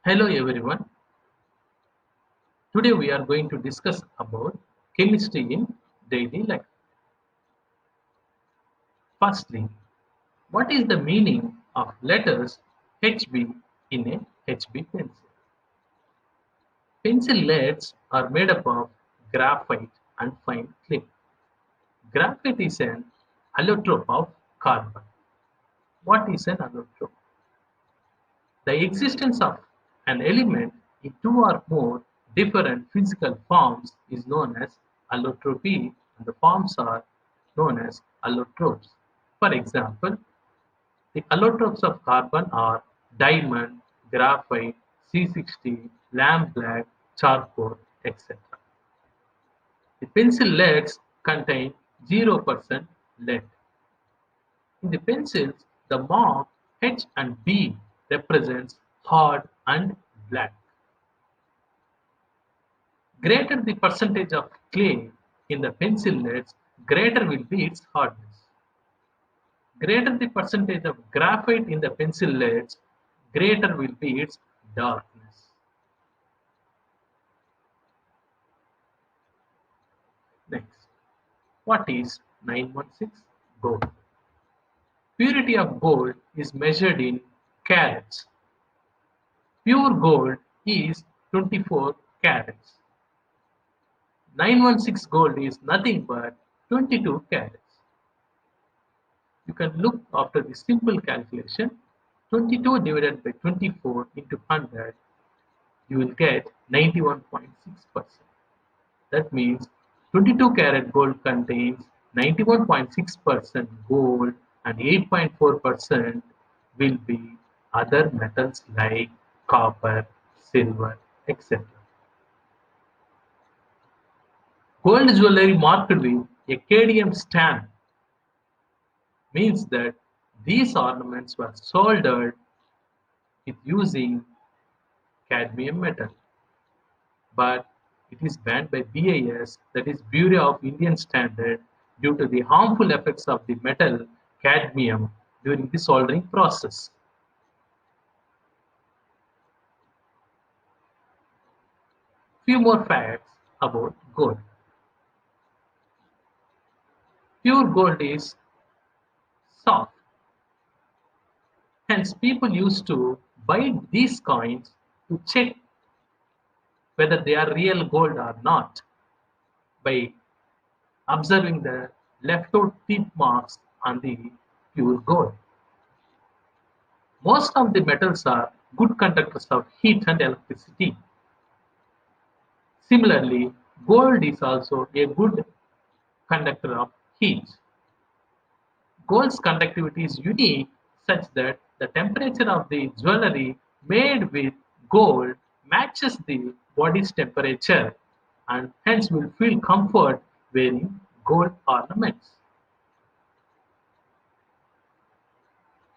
Hello everyone. Today we are going to discuss about chemistry in daily life. Firstly, what is the meaning of letters HB in a HB pencil? Pencil leads are made up of graphite and fine clay. Graphite is an allotrope of carbon. What is an allotrope? The existence of an element in two or more different physical forms is known as allotropy, and the forms are known as allotropes. For example, the allotropes of carbon are diamond, graphite, C60, lamp black, charcoal, etc. The pencil leads contain 0% lead. In the pencils, the mark H and B represents hard and black. Greater the percentage of clay in the pencil leads, greater will be its hardness. Greater the percentage of graphite in the pencil leads, greater will be its darkness. Next, what is 916 gold? Purity of gold is measured in carats. Pure gold is 24 carats. 916 gold is nothing but 22 carats. You can look after the simple calculation. 22 divided by 24 into 100, you will get 91.6%. That means 22 karat gold contains 91.6% gold and 8.4% will be other metals like copper, silver, etc. Gold jewelry marked with a KDM stamp means that these ornaments were soldered with using cadmium metal, but it is banned by BIS, that is Bureau of Indian Standard, due to the harmful effects of the metal cadmium during the soldering process. Few more facts about gold. Pure gold is soft, hence people used to buy these coins to check whether they are real gold or not by observing the left-out teeth marks on the pure gold. Most of the metals are good conductors of heat and electricity. Similarly, gold is also a good conductor of heat. Gold's conductivity is unique such that the temperature of the jewelry made with gold matches the body's temperature, and hence will feel comfort wearing gold ornaments.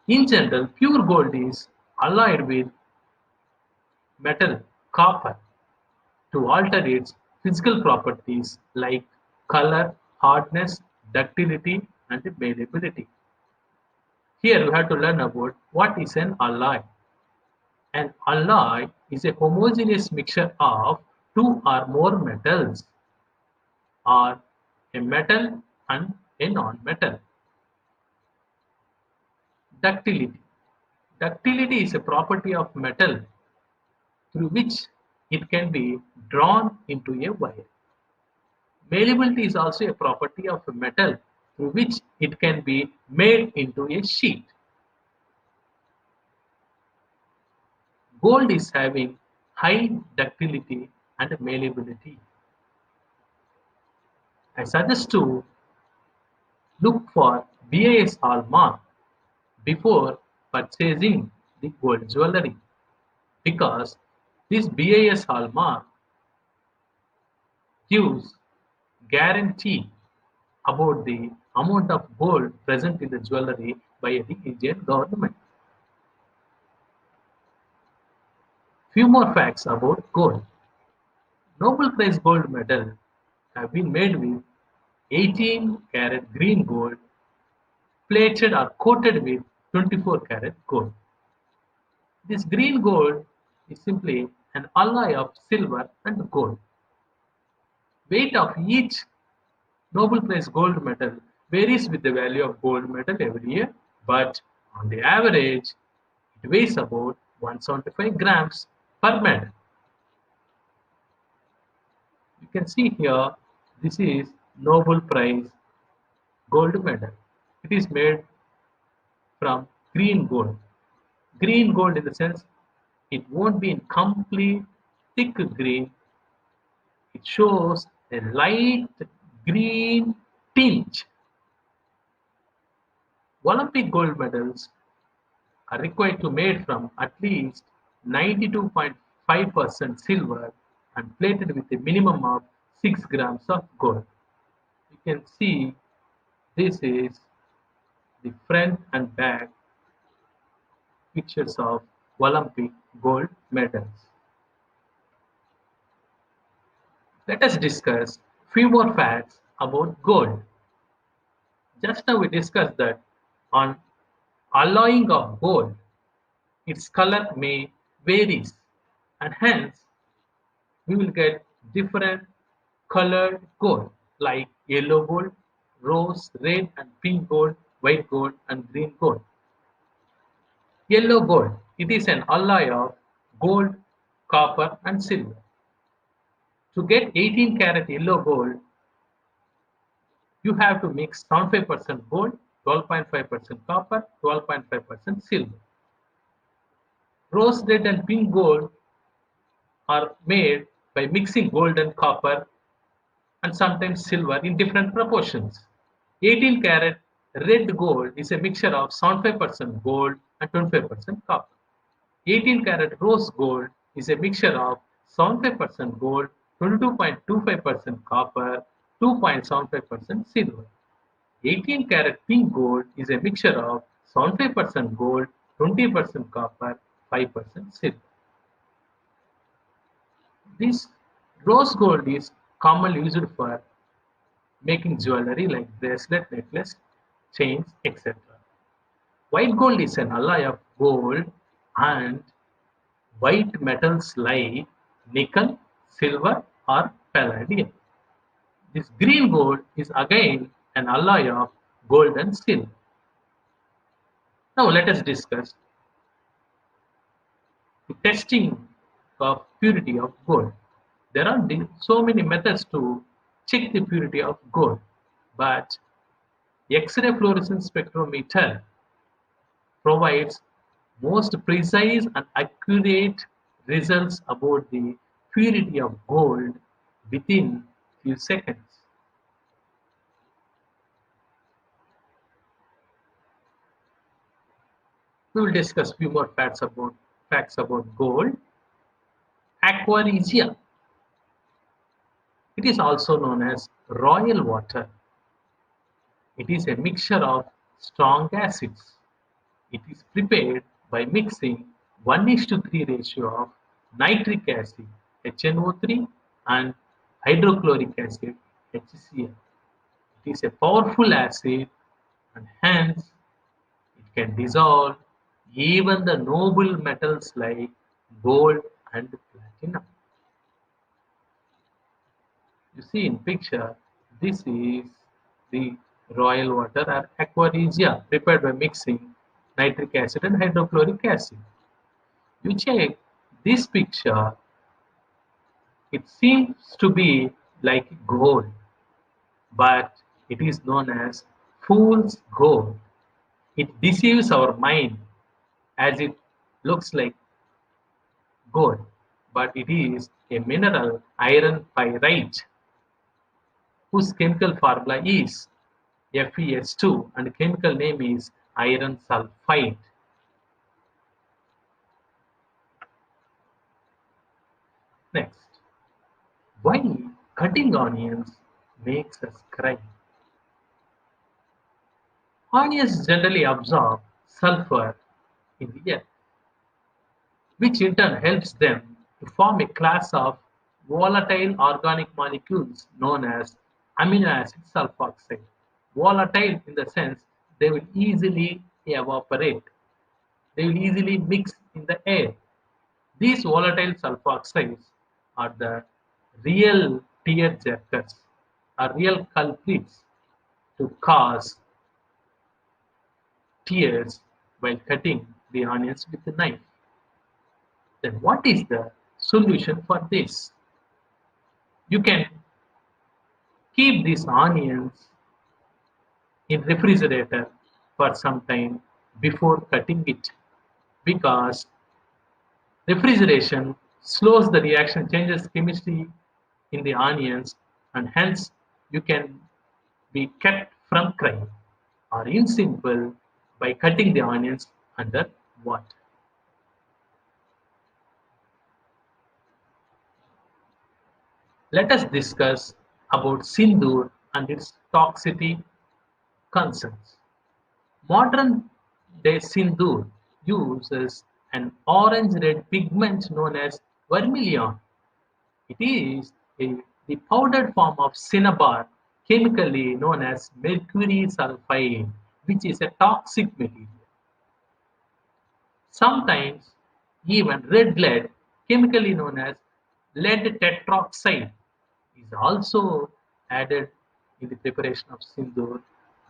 In general, pure gold is alloyed with metal copper to alter its physical properties like color, hardness, ductility, and malleability. Here we have to learn about what is an alloy. An alloy is a homogeneous mixture of two or more metals, or a metal and a non-metal. Ductility. Ductility is a property of metal through which it can be drawn into a wire. Malleability is also a property of a metal through which it can be made into a sheet. Gold is having high ductility and malleability. I suggest to look for BIS hallmark before purchasing the gold jewelry, because this BIS hallmark gives guarantee about the amount of gold present in the jewelry by the Indian government. Few more facts about gold. Nobel Prize gold medal have been made with 18 karat green gold plated or coated with 24 karat gold. This green gold is simply an alloy of silver and gold. Weight of each Nobel Prize gold medal varies with the value of gold medal every year, but on the average, it weighs about 175 grams per medal. You can see here, this is Nobel Prize gold medal. It is made from green gold. Green gold in the sense it won't be in complete thick green. It shows a light green tinge. Olympic gold medals are required to made from at least 92.5% silver and plated with a minimum of 6 grams of gold. You can see this is the front and back pictures of Olympic gold medals. Let us discuss few more facts about gold. Just now we discussed that on alloying of gold, its color may varies and hence we will get different colored gold like yellow gold, rose, red and pink gold, white gold and green gold. Yellow gold, it is an alloy of gold, copper and silver. To get 18 karat yellow gold, you have to mix 75% gold, 12.5% copper, 12.5% silver. Rose red and pink gold are made by mixing gold and copper and sometimes silver in different proportions. 18 karat red gold is a mixture of 75% gold and 25% copper. 18 karat rose gold is a mixture of 75% gold, 22.25% copper, 2.75% silver. 18 karat pink gold is a mixture of 75% gold, 20% copper, 5% silver. This rose gold is commonly used for making jewelry like bracelet, necklace, chains, etc. White gold is an alloy of gold and white metals like nickel, silver, or palladium. This green gold is again an alloy of gold and silver. Now let us discuss the testing of purity of gold. There are so many methods to check the purity of gold, but X-ray fluorescence spectrometer provides most precise and accurate results about the purity of gold within few seconds. We will discuss few more facts about gold. Aqua regia. It is also known as royal water. It is a mixture of strong acids. It is prepared by mixing 1:3 ratio of nitric acid HNO3 and hydrochloric acid HCl. It is a powerful acid and hence it can dissolve even the noble metals like gold and platinum. You see in picture, this is the royal water or aqua regia prepared by mixing nitric acid and hydrochloric acid. You check this picture, it seems to be like gold, but it is known as fool's gold. It deceives our mind as it looks like gold, but it is a mineral iron pyrite whose chemical formula is FeS2 and chemical name is iron sulfide. Next, why cutting onions makes us cry? Onions generally absorb sulfur in the earth, which in turn helps them to form a class of volatile organic molecules known as amino acid sulfoxide. Volatile in the sense they will easily evaporate, they will easily mix in the air. These volatile sulfoxides are the real tear jerkers, are real culprits to cause tears while cutting the onions with a knife. Then what is the solution for this? You can keep these onions in refrigerator for some time before cutting it, because refrigeration slows the reaction, changes chemistry in the onions, and hence you can be kept from crying, or in simple, by cutting the onions under water. Let us discuss about sindoor and its toxicity concerns. Modern day sindoor uses an orange-red pigment known as vermilion. It is the powdered form of cinnabar, chemically known as mercury sulfide, which is a toxic material. Sometimes even red lead, chemically known as lead tetroxide, is also added in the preparation of sindoor.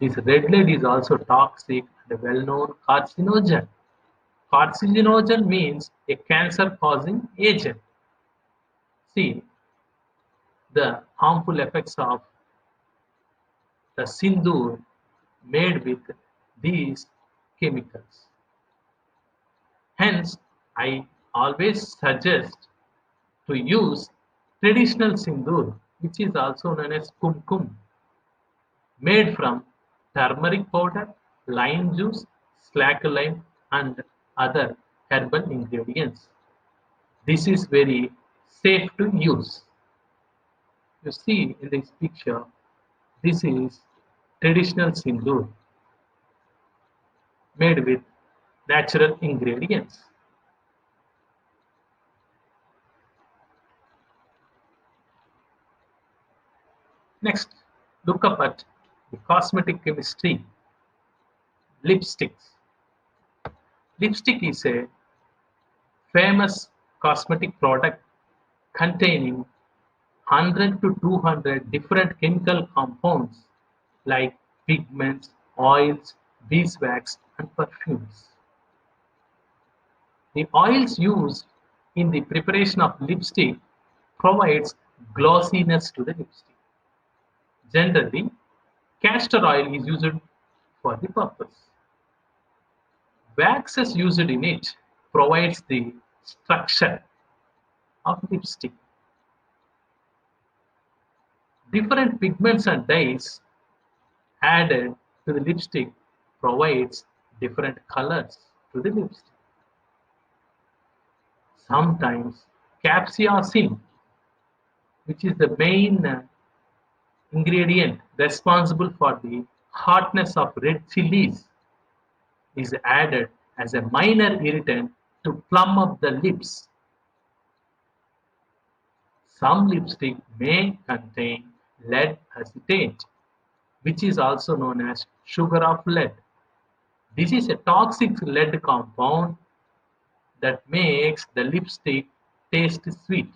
This red lead is also toxic and a well-known carcinogen. Carcinogen means a cancer-causing agent. See, the harmful effects of the sindoor made with these chemicals. Hence, I always suggest to use traditional sindoor, which is also known as kumkum, made from turmeric powder, lime juice, slack lime, and other herbal ingredients. This is very safe to use. You see in this picture, this is traditional sindoor made with natural ingredients. Next, look up at the cosmetic chemistry. Lipsticks. Lipstick is a famous cosmetic product containing 100 to 200 different chemical compounds like pigments, oils, beeswax, and perfumes. The oils used in the preparation of lipstick provides glossiness to the lipstick. Generally, castor oil is used for the purpose. Waxes used in it provides the structure of lipstick. Different pigments and dyes added to the lipstick provides different colors to the lipstick. Sometimes capsaicin, which is the main ingredient responsible for the hotness of red chilies, is added as a minor irritant to plump up the lips. Some lipstick may contain lead acetate, which is also known as sugar of lead. This is a toxic lead compound that makes the lipstick taste sweet.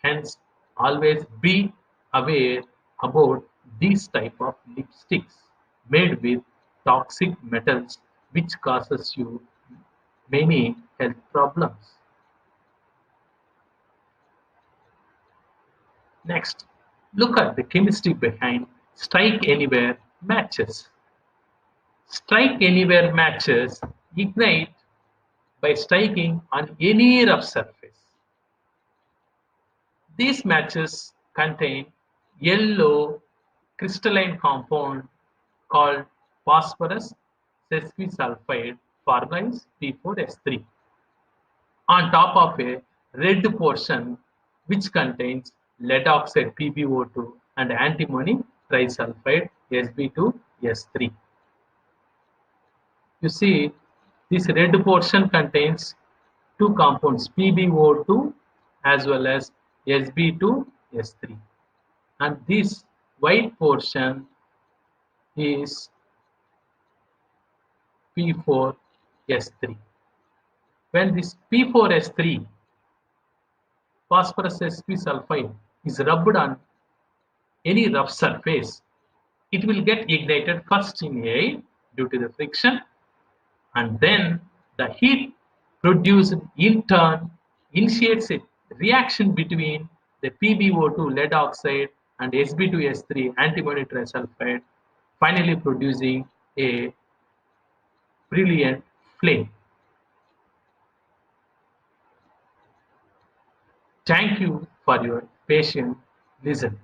Hence, always be aware about these type of lipsticks made with toxic metals, which causes you many health problems. Next, look at the chemistry behind strike anywhere matches. Strike anywhere matches ignite by striking on any rough surface. These matches contain yellow crystalline compound called phosphorus sesquisulfide, formula is P4S3, on top of a red portion which contains lead oxide PbO2 and antimony trisulfide Sb2S3. You see, this red portion contains two compounds PbO2 as well as Sb2S3, and this white portion is P4S3. When this P4S3 phosphorus sp sulfide is rubbed on any rough surface, it will get ignited first in air due to the friction, and then the heat produced in turn initiates a reaction between the PbO2 lead oxide and Sb2S3 antimony trisulfide, finally producing a brilliant flame. Thank you for your patient listening.